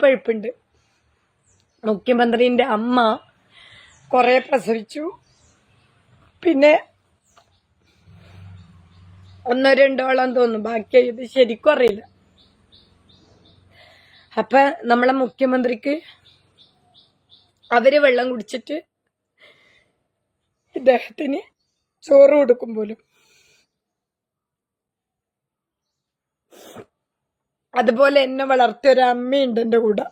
പഴുപ്പുണ്ട്. മുഖ്യമന്ത്രിന്റെ അമ്മ കുറെ പ്രസവിച്ചു. പിന്നെ ഒന്നോ രണ്ടോളം തോന്നുന്നു, ബാക്കി ഇത് ശരിക്കും അറിയില്ല. അപ്പൊ നമ്മളെ മുഖ്യമന്ത്രിക്ക് അവര് വെള്ളം കുടിച്ചിട്ട് ഇദ്ദേഹത്തിന് ചോറ് കൊടുക്കും പോലും. അതുപോലെ എന്നെ വളർത്തിയ ഒരു അമ്മയുണ്ട് എന്റെ കൂടെ.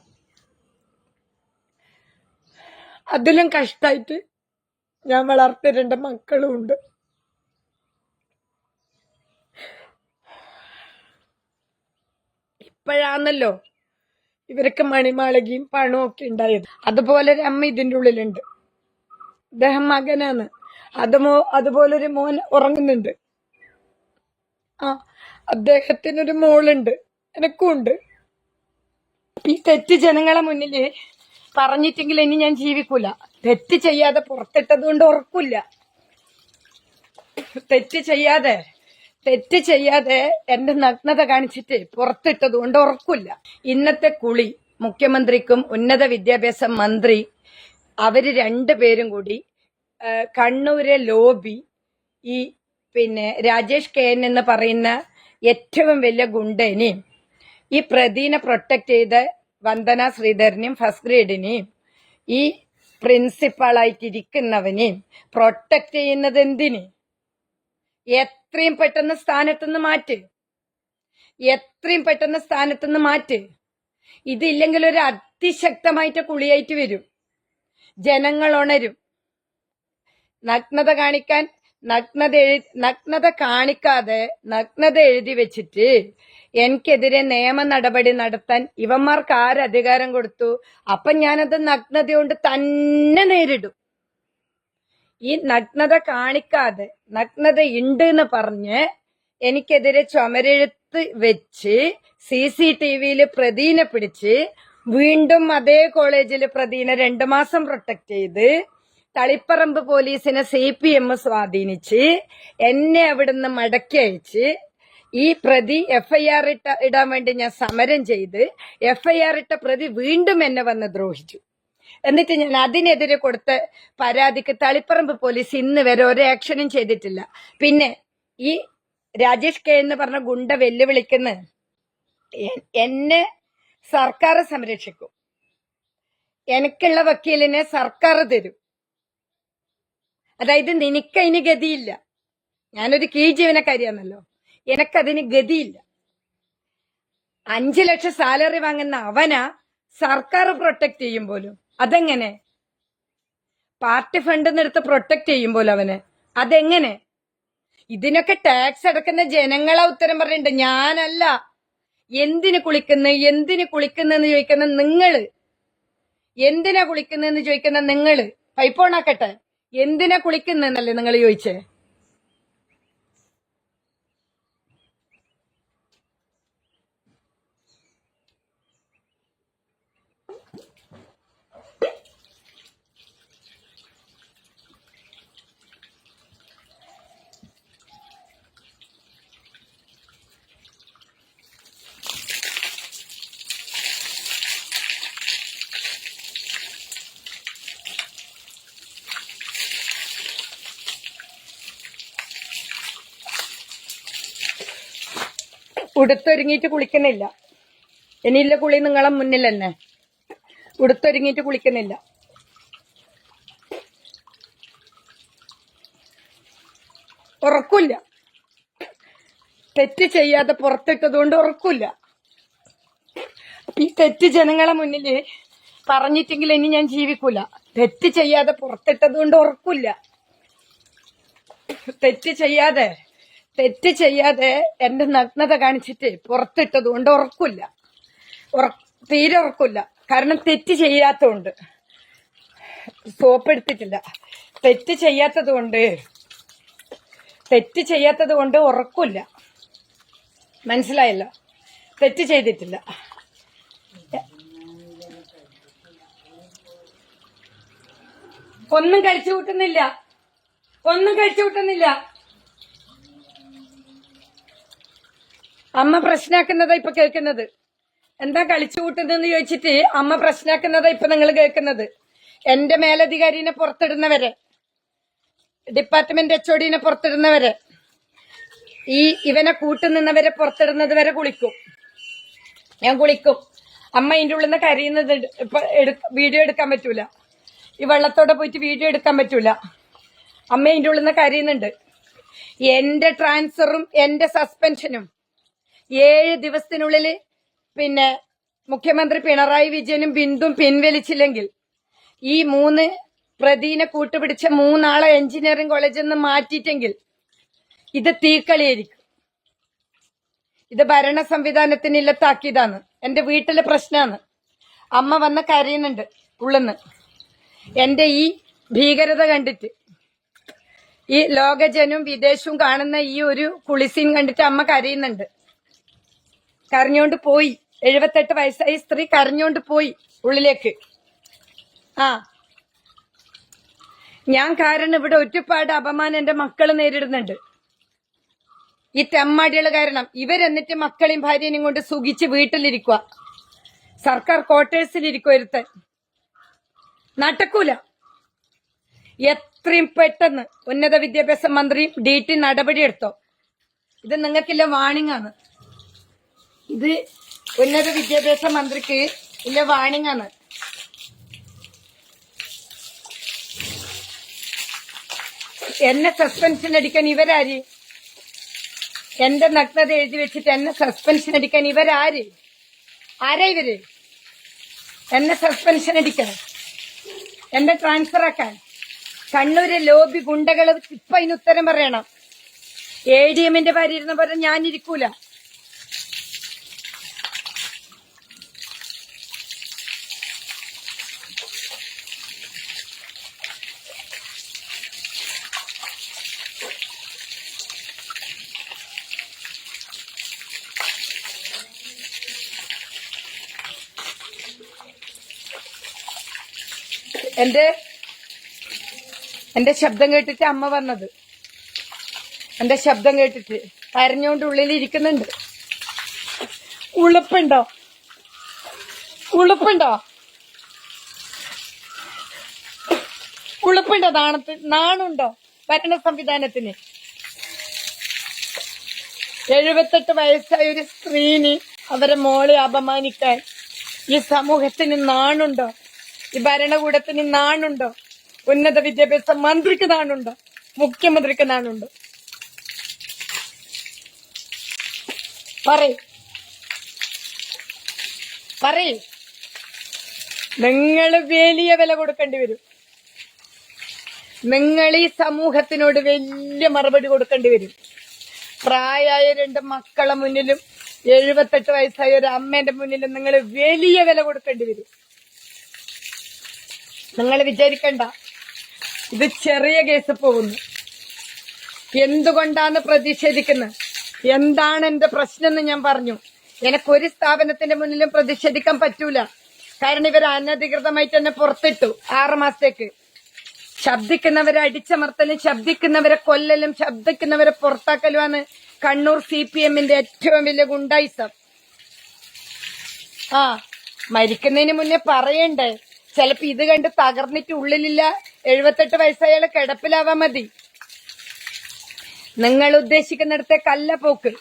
അതിലും കഷ്ടായിട്ട് ഞാൻ വളർത്തിയ 2 മക്കളും ഉണ്ട്. ഇപ്പോഴാണല്ലോ ഇവർക്ക് മണിമാളികയും പണവും ഒക്കെ ഉണ്ടായത്. അതുപോലെ ഒരു അമ്മ ഇതിൻ്റെ ഉള്ളിലുണ്ട്. അദ്ദേഹം മകനാണ്. അതുപോലൊരു മോൻ ഉറങ്ങുന്നുണ്ട്. അദ്ദേഹത്തിനൊരു മോളുണ്ട്, എനക്കും ഉണ്ട്. ഈ തെറ്റ് ജനങ്ങളെ മുന്നില് പറഞ്ഞിട്ടെങ്കിൽ ഇനി ഞാൻ ജീവിക്കൂല. തെറ്റ് ചെയ്യാതെ പുറത്തിട്ടത് കൊണ്ട് ഉറക്കില്ല. തെറ്റ് ചെയ്യാതെ എന്റെ നഗ്നത കാണിച്ചിട്ട് പുറത്തിട്ടത് കൊണ്ട് ഉറക്കില്ല. ഇന്നത്തെ കുളി മുഖ്യമന്ത്രിക്കും ഉന്നത വിദ്യാഭ്യാസ മന്ത്രി അവര് 2 പേരും കൂടി കണ്ണൂരെ ലോബി ഈ രാജേഷ് KN എന്ന് പറയുന്ന ഏറ്റവും വലിയ ഗുണ്ടനെയും ഈ പ്രതിനെ പ്രൊട്ടക്ട് ചെയ്ത വന്ദന ശ്രീധരനെയും ഫസ്റ്റ് ഗ്രേഡിനെയും ഈ പ്രിൻസിപ്പാളായിട്ടിരിക്കുന്നവനെയും പ്രൊട്ടക്ട് ചെയ്യുന്നത് എന്തിന്? എത്രയും പെട്ടെന്ന് സ്ഥാനത്തുനിന്ന് മാറ്റ്. ഇതില്ലെങ്കിൽ ഒരു അതിശക്തമായിട്ട് കുളിയായിട്ട് വരും. ജനങ്ങൾ ഉണരും. നഗ്നത കാണിക്കാതെ നഗ്നത എഴുതി വെച്ചിട്ട് എനിക്കെതിരെ നിയമ നടപടി നടത്താൻ ഇവന്മാർക്ക് ആരധികാരം കൊടുത്തു? അപ്പൊ ഞാനത് നഗ്നത കൊണ്ട് തന്നെ നേരിടും. ഈ നഗ്നത കാണിക്കാതെ നഗ്നത ഉണ്ട് എന്ന് പറഞ്ഞ് എനിക്കെതിരെ ചുമരെഴുത്ത് വെച്ച് CCTVയിൽ പ്രതിനെ പിടിച്ച് വീണ്ടും അതേ കോളേജിൽ പ്രതിനെ 2 മാസം പ്രൊട്ടക്ട് ചെയ്ത് തളിപ്പറമ്പ് പോലീസിനെ CPM സ്വാധീനിച്ച് എന്നെ അവിടുന്ന് മടക്കി അയച്ച് ഈ പ്രതി FIR ഇടാൻ വേണ്ടി ഞാൻ സമരം ചെയ്ത് FIR ഇട്ട പ്രതി വീണ്ടും എന്നെ വന്ന് ദ്രോഹിച്ചു. എന്നിട്ട് ഞാൻ അതിനെതിരെ കൊടുത്ത പരാതിക്ക് തളിപ്പറമ്പ് പോലീസ് ഇന്ന് വരെ ഒരു ആക്ഷനും ചെയ്തിട്ടില്ല. പിന്നെ ഈ രാജേഷ് KN എന്ന് പറഞ്ഞ ഗുണ്ട വെല്ലുവിളിക്കുന്ന എന്നെ സർക്കാർ സംരക്ഷിക്കും. എനിക്കുള്ള വക്കീലിനെ സർക്കാർ തരും. അതായത് നിനക്കതിന് ഗതിയില്ല. ഞാനൊരു കീഴ്ജീവനക്കാരിയാണല്ലോ, എനക്കതിന് ഗതിയില്ല. 5 ലക്ഷം സാലറി വാങ്ങുന്ന അവനാ സർക്കാർ പ്രൊട്ടക്ട് ചെയ്യും പോലും. അതെങ്ങനെ? പാർട്ടി ഫണ്ട് എടുത്ത് പ്രൊട്ടക്ട് ചെയ്യും പോലും അവന്. അതെങ്ങനെ? ഇതിനൊക്കെ ടാക്സ് അടക്കുന്ന ജനങ്ങളാ ഉത്തരം പറഞ്ഞിട്ടുണ്ട്, ഞാനല്ല. എന്തിന് കുളിക്കുന്നെന്ന് ചോദിക്കുന്ന നിങ്ങള്. എന്തിനാ കുളിക്കുന്നതെന്ന് ചോദിക്കുന്ന നിങ്ങള്. പൈപ്പ് ഓണാക്കട്ടെ. എന്തിനാ കുളിക്കുന്നല്ലേ നിങ്ങൾ ചോദിച്ചേ? ഉടുത്തൊരുങ്ങിയിട്ട് കുളിക്കുന്നില്ല. ഇനിയില്ല കുളി നിങ്ങളെ മുന്നിൽ തന്നെ. ഉടുത്തൊരുങ്ങിയിട്ട് കുളിക്കുന്നില്ല. ഉറക്കില്ല. തെറ്റ് ചെയ്യാതെ പുറത്തിട്ടതുകൊണ്ട് ഉറക്കില്ല. ഈ തെറ്റ് ജനങ്ങളെ മുന്നില് പറഞ്ഞിട്ടെങ്കിൽ ഇനി ഞാൻ ജീവിക്കൂല. തെറ്റ് ചെയ്യാതെ പുറത്തിട്ടതുകൊണ്ട് ഉറക്കില്ല. തെറ്റ് ചെയ്യാതെ എന്റെ നഗ്നത കാണിച്ചിട്ട് പുറത്തിട്ടത് കൊണ്ട് ഉറക്കില്ല. തീരെ ഉറക്കില്ല. കാരണം തെറ്റ് ചെയ്യാത്തതുകൊണ്ട്. സോപ്പ് എടുത്തിട്ടില്ല. തെറ്റ് ചെയ്യാത്തത് കൊണ്ട് ഉറക്കില്ല. മനസ്സിലായല്ലോ? തെറ്റ് ചെയ്തിട്ടില്ല. ഒന്നും കഴിച്ചു കൂട്ടുന്നില്ല. അമ്മ പ്രശ്നമാക്കുന്നതാ ഇപ്പൊ കേൾക്കുന്നത്. എന്താ കളിച്ചു കൂട്ടുന്നതെന്ന് ചോദിച്ചിട്ട് അമ്മ പ്രശ്നമാക്കുന്നതാ ഇപ്പൊ നിങ്ങൾ കേൾക്കുന്നത്. എന്റെ മേലധികാരിനെ പുറത്തിടുന്നവരെ, ഡിപ്പാർട്ട്മെന്റ് HODനെ പുറത്തിടുന്നവരെ, ഇവനെ കൂട്ടുനിന്നവരെ പുറത്തിടുന്നത് വരെ കുളിക്കും. ഞാൻ കുളിക്കും. അമ്മ ഇതിന്റെ ഉള്ളിൽ നിന്ന് കരയുന്നത് ഇപ്പൊ വീഡിയോ എടുക്കാൻ പറ്റൂല. ഈ വെള്ളത്തോടെ പോയിട്ട് വീഡിയോ എടുക്കാൻ പറ്റൂല. അമ്മ ഇതിന്റെ ഉള്ളിൽ നിന്ന് കരയുന്നുണ്ട്. എന്റെ ട്രാൻസ്ഫറും എന്റെ സസ്പെൻഷനും 7 ദിവസത്തിനുള്ളിൽ പിന്നെ മുഖ്യമന്ത്രി പിണറായി വിജയനും ബിന്ദും പിൻവലിച്ചില്ലെങ്കിൽ ഈ 3 പ്രതിനെ കൂട്ടുപിടിച്ച 3 ആളെ എഞ്ചിനീയറിംഗ് കോളേജിൽ നിന്ന് മാറ്റിയിട്ടെങ്കിൽ ഇത് തീക്കളിയായിരിക്കും. ഇത് ഭരണ സംവിധാനത്തിന് ഇല്ലത്താക്കിയതാണ്. എന്റെ വീട്ടിലെ പ്രശ്നമാണ്. അമ്മ വന്ന് കരയുന്നുണ്ട് ഉള്ളിന്ന്. എന്റെ ഈ ഭീകരത കണ്ടിട്ട്, ഈ ലോകജനവും വിദേശവും കാണുന്ന ഈ ഒരു കുളിസീൻ കണ്ടിട്ട് അമ്മ കരയുന്നുണ്ട്. കരഞ്ഞോണ്ട് പോയി. 78 വയസ്സായി സ്ത്രീ കരഞ്ഞോണ്ട് പോയി ഉള്ളിലേക്ക്. ഞാൻ കാരണം ഇവിടെ ഒരുപാട് അപമാനം എന്റെ മക്കള് നേരിടുന്നുണ്ട്. ഈ തെമ്മാടികള് കാരണം. ഇവരെന്നിട്ട് മക്കളെയും ഭാര്യനെയും കൊണ്ട് സുഖിച്ച് വീട്ടിലിരിക്കുക. സർക്കാർ ക്വാർട്ടേഴ്സിലിരിക്കുക. ഒരുത്തൻ നടക്കൂല. എത്രയും പെട്ടെന്ന് ഉന്നത വിദ്യാഭ്യാസ മന്ത്രിയും DT നടപടിയെടുത്തോ. ഇത് നിങ്ങൾക്കില്ല വാണിംഗ് ആണ്. ഇത് ഉന്നത വിദ്യാഭ്യാസ മന്ത്രിക്ക് ഇല്ല വാണിംഗ് ആണ്. എന്നെ സസ്പെൻഷൻ അടിക്കാൻ ഇവരാര്? എന്റെ നഗ്നത എഴുതി വെച്ചിട്ട് എന്നെ സസ്പെൻഷൻ അടിക്കാൻ ഇവരാര്? ആരാ ഇവര്? എന്നെ സസ്പെൻഷൻ അടിക്കാൻ, എന്റെ ട്രാൻസ്ഫർ ആക്കാൻ കണ്ണൂര് ലോബി ഗുണ്ടകള് ഇപ്പൊ അതിന് ഉത്തരം പറയണം. ADMന്റെ ഭാര്യ ഇരുന്ന പോലെ ഞാനിരിക്കൂല. എന്റെ ശബ്ദം കേട്ടിട്ട് അമ്മ വന്നത്. എന്റെ ശബ്ദം കേട്ടിട്ട് കരഞ്ഞോണ്ട് ഉള്ളിൽ ഇരിക്കുന്നുണ്ട്. ഉളുപ്പുണ്ടോ? ഉളുപ്പുണ്ടോ? ഉളുപ്പുണ്ടോ? നാണുണ്ടോ ഭരണ സംവിധാനത്തിന്? 78 വയസ്സായ ഒരു സ്ത്രീന് അവരെ മോളെ അപമാനിക്കാൻ ഈ സമൂഹത്തിന് നാണുണ്ടോ? ഈ ഭരണകൂടത്തിന് നാണുണ്ടോ? ഉന്നത വിദ്യാഭ്യാസ മന്ത്രിക്ക് നാണുണ്ടോ? മുഖ്യമന്ത്രിക്ക് നാണുണ്ടോ? പറയ്. നിങ്ങൾ വലിയ വില കൊടുക്കേണ്ടി വരും. നിങ്ങൾ ഈ സമൂഹത്തിനോട് വലിയ മറുപടി കൊടുക്കേണ്ടി വരും. പ്രായമായ 2 മക്കളെ മുന്നിലും 78 വയസ്സായ ഒരു അമ്മേന്റെ മുന്നിലും നിങ്ങൾ വലിയ വില കൊടുക്കേണ്ടി വരും. നിങ്ങൾ വിചാരിക്കണ്ട ഇത് ചെറിയ കേസ് പോകുന്നു. എന്തുകൊണ്ടാണ് പ്രതിഷേധിക്കുന്നത്? എന്താണ് എന്റെ പ്രശ്നം എന്ന് ഞാൻ പറഞ്ഞു. എനിക്കൊരു സ്ഥാപനത്തിന്റെ മുന്നിലും പ്രതിഷേധിക്കാൻ പറ്റൂല. കാരണം ഇവർ അനധികൃതമായിട്ട് തന്നെ പുറത്തിട്ടു 6 മാസത്തേക്ക്. ശബ്ദിക്കുന്നവരെ അടിച്ചമർത്തലും ശബ്ദിക്കുന്നവരെ കൊല്ലലും ശബ്ദിക്കുന്നവരെ പുറത്താക്കലുമാണ് കണ്ണൂർ CPMന്റെ ഏറ്റവും വലിയ ഗുണ്ടായിസം. മരിക്കുന്നതിന് മുന്നേ പറയണ്ടേ? ചിലപ്പോ ഇത് കണ്ട് തകർന്നിട്ട് ഉള്ളിലില്ല 78 വയസ്സായാലും കിടപ്പിലാവാൻ മതി. നിങ്ങൾ ഉദ്ദേശിക്കുന്നിടത്തേക്കല്ല പോക്ക്.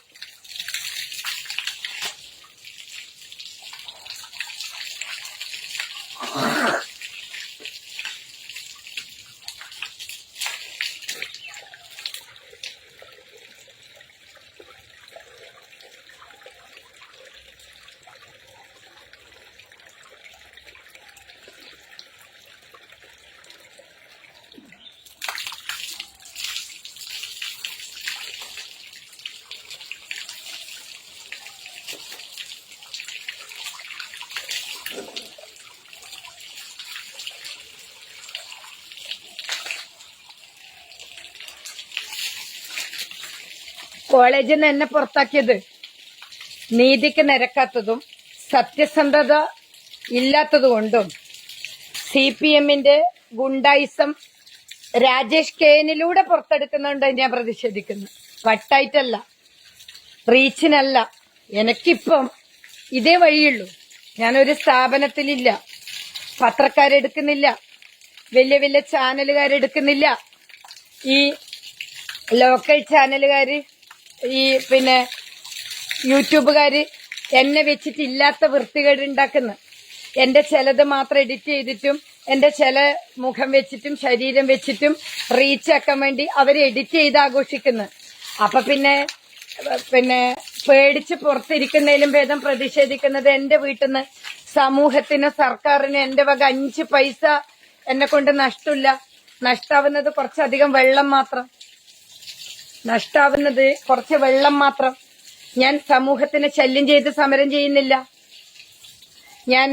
കോളേജിൽ നിന്ന് എന്നെ പുറത്താക്കിയത് നീതിക്ക് നിരക്കാത്തതും സത്യസന്ധത ഇല്ലാത്തതുകൊണ്ടും CPMന്റെ ഗുണ്ടായിസം രാജേഷ് കെനിലൂടെ പുറത്തെടുക്കുന്നുണ്ട് ഞാൻ പ്രതിഷേധിക്കുന്നു. വട്ടായിട്ടല്ല, റീച്ചിനല്ല. എനിക്കിപ്പം ഇതേ വഴിയുള്ളൂ. ഞാനൊരു സ്ഥാപനത്തിലില്ല, പത്രക്കാരെടുക്കുന്നില്ല, വലിയ വലിയ ചാനലുകാരെടുക്കുന്നില്ല. ഈ ലോക്കൽ ചാനലുകാര്, ഈ പിന്നെ യൂട്യൂബുകാര് എന്നെ വെച്ചിട്ട് ഇല്ലാത്ത വൃത്തികേട് ഉണ്ടാക്കുന്നു. എന്റെ ചിലത് മാത്രം എഡിറ്റ് ചെയ്തിട്ടും എന്റെ ചില മുഖം വെച്ചിട്ടും ശരീരം വെച്ചിട്ടും റീച്ച് ആക്കാൻ വേണ്ടി അവര് എഡിറ്റ് ചെയ്ത് ആഘോഷിക്കുന്നു. അപ്പൊ പിന്നെ പേടിച്ച് പുറത്തിരിക്കുന്നതിലും ഭേദം പ്രതിഷേധിക്കുന്നത് എന്റെ വീട്ടിൽ നിന്ന് സമൂഹത്തിന്, സർക്കാരിന് എന്റെ വക 5 പൈസ എന്നെ കൊണ്ട് നഷ്ടമില്ല. നഷ്ടാവുന്നത് കുറച്ചധികം വെള്ളം മാത്രം, നഷ്ടാവുന്നത് കുറച്ച് വെള്ളം മാത്രം. ഞാൻ സമൂഹത്തിന് ശല്യം ചെയ്ത് സമരം ചെയ്യുന്നില്ല. ഞാൻ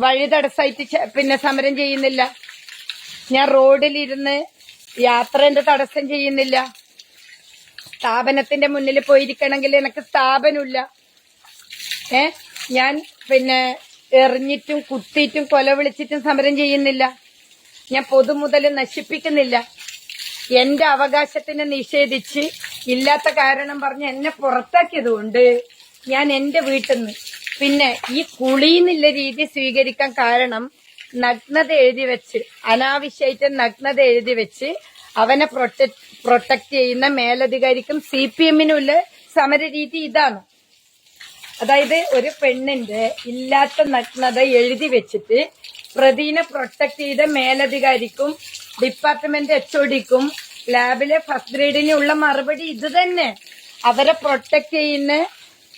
വഴി തടസ്സമായിട്ട് സമരം ചെയ്യുന്നില്ല. ഞാൻ റോഡിലിരുന്ന് യാത്രേന്റെ തടസ്സം ചെയ്യുന്നില്ല. സ്ഥാപനത്തിന്റെ മുന്നിൽ പോയിരിക്കണമെങ്കിൽ എനിക്ക് സ്ഥാപനമില്ല. ഞാൻ എറിഞ്ഞിട്ടും കുത്തിയിട്ടും കൊല വിളിച്ചിട്ടും സമരം ചെയ്യുന്നില്ല. ഞാൻ പൊതുമുതൽ നശിപ്പിക്കുന്നില്ല. എന്റെ അവകാശത്തിനെ നിഷേധിച്ച് ഇല്ലാത്ത കാരണം പറഞ്ഞ് എന്നെ പുറത്താക്കിയത് കൊണ്ട് ഞാൻ എന്റെ വീട്ടിൽ നിന്ന് ഈ കുളിന്നുള്ള രീതി സ്വീകരിക്കാൻ കാരണം നഗ്നത എഴുതി വെച്ച്, അനാവശ്യമായിട്ട് നഗ്നത എഴുതി വെച്ച് അവനെ പ്രൊട്ടക്ട് ചെയ്യുന്ന മേലധികാരിക്കും CPM-നുള്ള സമരരീതി ഇതാണ്. അതായത് ഒരു പെണ്ണിന്റെ ഇല്ലാത്ത നഗ്നത എഴുതി വെച്ചിട്ട് പ്രതിനെ പ്രൊട്ടക്ട് ചെയ്ത മേലധികാരിക്കും ഡിപ്പാർട്ട്മെന്റ് HODക്കും ലാബിലെ ഫസ്റ്റ് ഗ്രേഡിനുള്ള മറുപടി ഇത് തന്നെ. അവരെ പ്രൊട്ടക്ട് ചെയ്യുന്ന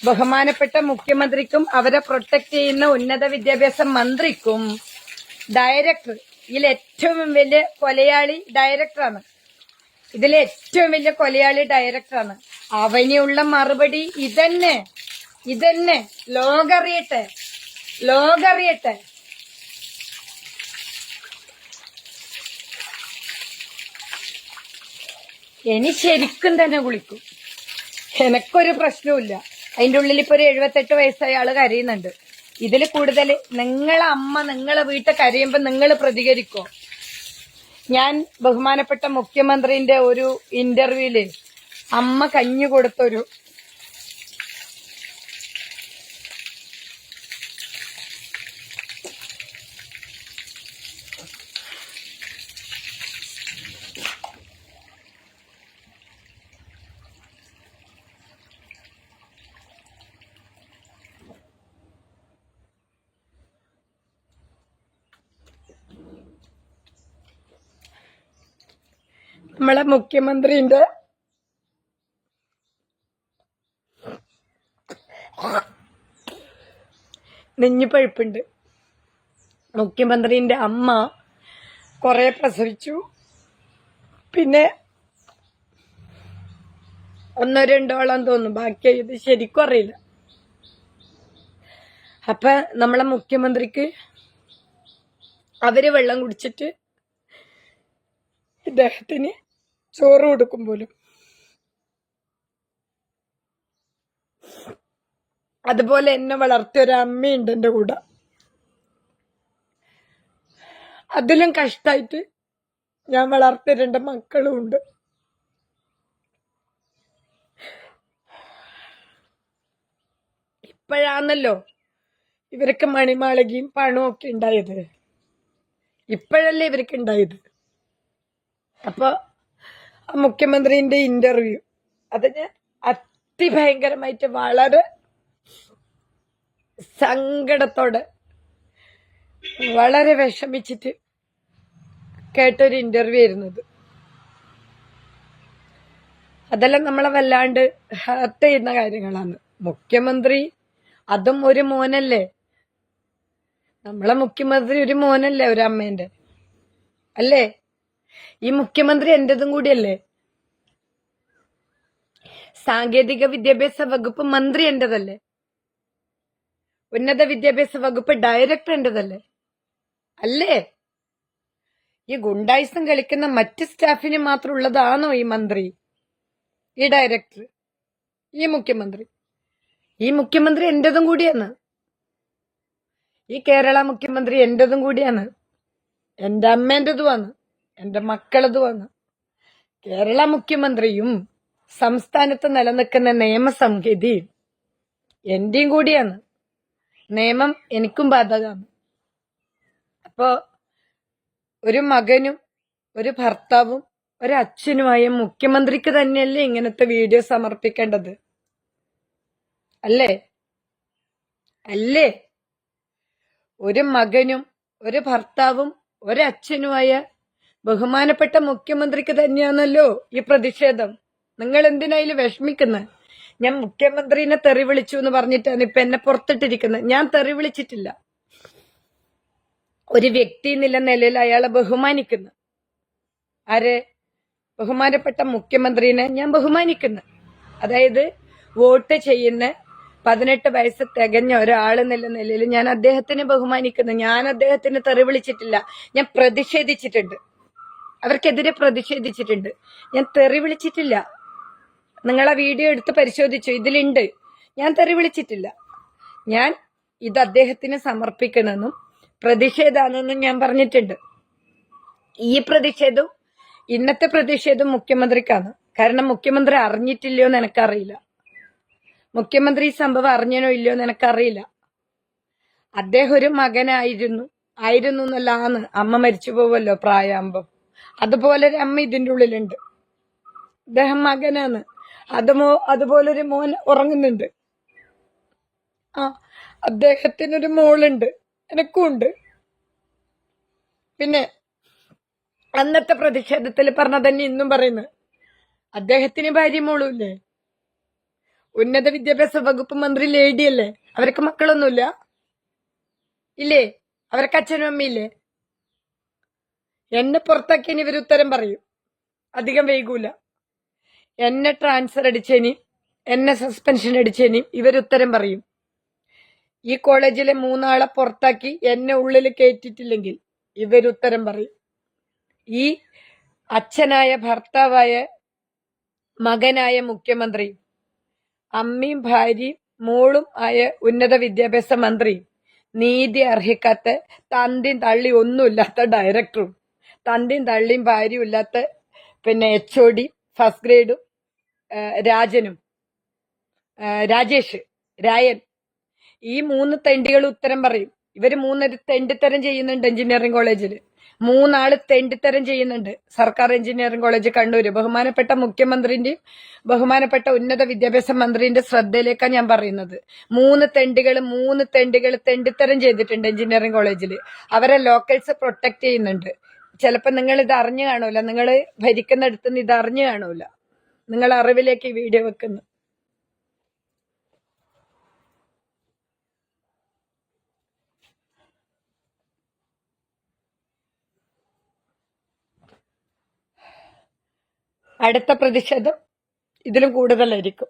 ബഹുമാനപ്പെട്ട മുഖ്യമന്ത്രിക്കും അവരെ പ്രൊട്ടക്ട് ചെയ്യുന്ന ഉന്നത വിദ്യാഭ്യാസ മന്ത്രിക്കും ഡയറക്ടർ, ഇതിലേറ്റവും വലിയ കൊലയാളി ഡയറക്ടറാണ്. ഇതിലേറ്റവും വലിയ കൊലയാളി ഡയറക്ടറാണ്. അവനുള്ള മറുപടി ഇതന്നെ. ലോകറിയട്ടെ. ഇനി ശരിക്കും തന്നെ കുളിക്കും. എനക്കൊരു പ്രശ്നവുമില്ല. അതിന്റെ ഉള്ളിൽ ഇപ്പൊ ഒരു 78 വയസ്സായ ആള് കരയുന്നുണ്ട്. ഇതിൽ കൂടുതൽ നിങ്ങളെ അമ്മ നിങ്ങളെ വീട്ടിൽ കരയുമ്പോ നിങ്ങൾ പ്രതികരിക്കോ? ഞാൻ ബഹുമാനപ്പെട്ട മുഖ്യമന്ത്രിന്റെ ഒരു ഇന്റർവ്യൂല് അമ്മ കഞ്ഞു കൊടുത്തൊരു നമ്മളെ മുഖ്യമന്ത്രിന്റെ നെഞ്ഞുപഴുപ്പുണ്ട്. മുഖ്യമന്ത്രിന്റെ അമ്മ കുറെ പ്രസവിച്ചു, പിന്നെ 1-2 തോന്നുന്നു, ബാക്കി ഇത് ശരിക്കും അറിയില്ല. അപ്പൊ നമ്മളെ മുഖ്യമന്ത്രിക്ക് അവര് വെള്ളം കുടിച്ചിട്ട് ഇദ്ദേഹത്തിന് ചോറ് കൊടുക്കും പോലും. അതുപോലെ എന്നെ വളർത്തിയ ഒരു അമ്മയുണ്ട് എന്റെ കൂടെ. അതിലും കഷ്ടായിട്ട് ഞാൻ വളർത്തിയ 2 മക്കളും ഉണ്ട്. ഇപ്പോഴാണല്ലോ ഇവർക്ക് മണിമാളികയും പണവും ഒക്കെ ഉണ്ടായത്. ഇപ്പോഴല്ലേ ഇവർക്ക് ഉണ്ടായത്. അപ്പൊ ആ മുഖ്യമന്ത്രിന്റെ ഇന്റർവ്യൂ അത് ഞാൻ അതിഭയങ്കരമായിട്ട് വളരെ സങ്കടത്തോടെ വളരെ വിഷമിച്ചിട്ട് കേട്ടൊരു ഇന്റർവ്യൂ ആയിരുന്നത്. അതെല്ലാം നമ്മളെ വല്ലാണ്ട് ഹേർട്ട് ചെയ്യുന്ന കാര്യങ്ങളാണ്. മുഖ്യമന്ത്രി അതും ഒരു മോനല്ലേ, നമ്മളെ മുഖ്യമന്ത്രി ഒരു മോനല്ലേ, ഒരു അമ്മേന്റെ അല്ലേ? ഈ മുഖ്യമന്ത്രി എന്റേതും കൂടിയല്ലേ? സാങ്കേതിക വിദ്യാഭ്യാസ വകുപ്പ് മന്ത്രി എന്റേതല്ലേ? ഉന്നത വിദ്യാഭ്യാസ വകുപ്പ് ഡയറക്ടർ എന്റേതല്ലേ? അല്ലേ? ഈ ഗുണ്ടായിസം കളിക്കുന്ന മറ്റ് സ്റ്റാഫിന് മാത്രം ഉള്ളതാണോ ഈ മന്ത്രി, ഈ ഡയറക്ടർ, ഈ മുഖ്യമന്ത്രി? ഈ മുഖ്യമന്ത്രി എന്റേതും കൂടിയാണ്. ഈ കേരള മുഖ്യമന്ത്രി എന്റേതും കൂടിയാണ്. എന്റെ അമ്മേന്റേതുമാണ്, എന്റെ മക്കളതുമാണ്. കേരള മുഖ്യമന്ത്രിയും സംസ്ഥാനത്ത് നിലനിൽക്കുന്ന നിയമസംഹിതയും എന്റെയും കൂടിയാണ്. നിയമം എനിക്കും ബാധകമാണ്. അപ്പോ ഒരു മകനും ഒരു ഭർത്താവും ഒരു അച്ഛനുമായ മുഖ്യമന്ത്രിക്ക് തന്നെയല്ലേ ഇങ്ങനത്തെ വീഡിയോ സമർപ്പിക്കേണ്ടത്? അല്ലേ? അല്ലേ? ഒരു മകനും ഒരു ഭർത്താവും ഒരച്ഛനുമായ ബഹുമാനപ്പെട്ട മുഖ്യമന്ത്രിക്ക് തന്നെയാണല്ലോ ഈ പ്രതിഷേധം. നിങ്ങൾ എന്തിനായാലും വിഷമിക്കുന്നത്? ഞാൻ മുഖ്യമന്ത്രിനെ തെറി വിളിച്ചു എന്ന് പറഞ്ഞിട്ടാണ് ഇപ്പൊ എന്നെ പുറത്തിട്ടിരിക്കുന്നത്. ഞാൻ തെറി വിളിച്ചിട്ടില്ല. ഒരു വ്യക്തി എന്നുള്ള നിലയിൽ അയാളെ ബഹുമാനിക്കുന്നു. ആരെ? ബഹുമാനപ്പെട്ട മുഖ്യമന്ത്രിനെ ഞാൻ ബഹുമാനിക്കുന്നു. അതായത് വോട്ട് ചെയ്യുന്ന 18 വയസ്സ് തികഞ്ഞ ഒരാളെന്നുള്ള നിലയിൽ ഞാൻ അദ്ദേഹത്തിനെ ബഹുമാനിക്കുന്നു. ഞാൻ അദ്ദേഹത്തിന് തെറി വിളിച്ചിട്ടില്ല. ഞാൻ പ്രതിഷേധിച്ചിട്ടുണ്ട്, അവർക്കെതിരെ പ്രതിഷേധിച്ചിട്ടുണ്ട്. ഞാൻ തെറി വിളിച്ചിട്ടില്ല. നിങ്ങളെ വീഡിയോ എടുത്ത് പരിശോധിച്ചു, ഇതിലുണ്ട്. ഞാൻ തെറി വിളിച്ചിട്ടില്ല. ഞാൻ ഇത് അദ്ദേഹത്തിന് സമർപ്പിക്കണമെന്നും പ്രതിഷേധാണെന്നും ഞാൻ പറഞ്ഞിട്ടുണ്ട്. ഈ പ്രതിഷേധവും ഇന്നത്തെ പ്രതിഷേധം മുഖ്യമന്ത്രിക്കാണ്. കാരണം മുഖ്യമന്ത്രി അറിഞ്ഞിട്ടില്ലയോ എന്ന് എനിക്കറിയില്ല. മുഖ്യമന്ത്രി ഈ സംഭവം അറിഞ്ഞനോ ഇല്ലയോ എന്ന് എനിക്കറിയില്ല. അദ്ദേഹം ഒരു മകനായിരുന്നു എന്നല്ലാന്ന്. അമ്മ മരിച്ചു പോവല്ലോ പ്രായമാകുമ്പോ. അതുപോലെ ഒരു അമ്മ ഇതിൻ്റെ ഉള്ളിലുണ്ട്. അദ്ദേഹം മകനാണ്. അതുപോലൊരു മോൻ ഉറങ്ങുന്നുണ്ട്. അദ്ദേഹത്തിനൊരു മോളുണ്ട്, എനക്കും ഉണ്ട്. പിന്നെ അന്നത്തെ പ്രതിഷേധത്തിൽ പറഞ്ഞ തന്നെ ഇന്നും പറയുന്നത്, അദ്ദേഹത്തിന് ഭാര്യ മോളുമില്ലേ? ഉന്നത വിദ്യാഭ്യാസ വകുപ്പ് മന്ത്രി ലേഡിയല്ലേ? അവർക്ക് മക്കളൊന്നുമില്ല? ഇല്ലേ? അവർക്ക് അച്ഛനും അമ്മയില്ലേ? എന്നെ പുറത്താക്കിയതിന് ഇവർ ഉത്തരം പറയും. അധികം വൈകൂല. എന്നെ ട്രാൻസ്ഫർ അടിച്ചതിന്, എന്നെ സസ്പെൻഷൻ അടിച്ചതിന് ഇവർ ഉത്തരം പറയും. ഈ കോളേജിലെ 3 ആളെ പുറത്താക്കി എന്നെ ഉള്ളിൽ കയറ്റിട്ടില്ലെങ്കിൽ ഇവർ ഉത്തരം പറയും. ഈ അച്ഛനായ, ഭർത്താവായ, മകനായ മുഖ്യമന്ത്രി, അമ്മയും ഭാര്യയും മോളും ആയ ഉന്നത വിദ്യാഭ്യാസ മന്ത്രി, നീതി അർഹിക്കാത്ത തന്തിയും തള്ളി ഒന്നുമില്ലാത്ത ഡയറക്ടറും, തന്തിയും തള്ളിയും ഭാര്യയും ഇല്ലാത്ത പിന്നെ HOD ഫസ്റ്റ് ഗ്രേഡും രായൻ, ഈ 3 തെണ്ടികൾ ഉത്തരം പറയും. ഇവര് 3 തെണ്ടിത്തരം ചെയ്യുന്നുണ്ട് എഞ്ചിനീയറിംഗ് കോളേജിൽ. 3 ആള് തെണ്ടിത്തരം ചെയ്യുന്നുണ്ട് സർക്കാർ എഞ്ചിനീയറിംഗ് കോളേജ് കണ്ണൂര്. ബഹുമാനപ്പെട്ട മുഖ്യമന്ത്രിന്റെയും ബഹുമാനപ്പെട്ട ഉന്നത വിദ്യാഭ്യാസ മന്ത്രിന്റെ ശ്രദ്ധയിലേക്കാണ് ഞാൻ പറയുന്നത്. 3 തെണ്ടികൾ തെണ്ടിത്തരം ചെയ്തിട്ടുണ്ട് എഞ്ചിനീയറിംഗ് കോളേജിൽ. അവരെ ലോക്കൽസ് പ്രൊട്ടക്ട് ചെയ്യുന്നുണ്ട്. ചിലപ്പോൾ നിങ്ങൾ ഇത് അറിഞ്ഞു കാണൂല, നിങ്ങൾ ഭരിക്കുന്നിടത്തുനിന്ന് ഇത് അറിഞ്ഞു കാണൂല. നിങ്ങൾ അറിവിലേക്ക് ഈ വീഡിയോ വെക്കുന്നു. അടുത്ത പ്രതിഷേധം ഇതിലും കൂടുതലായിരിക്കും.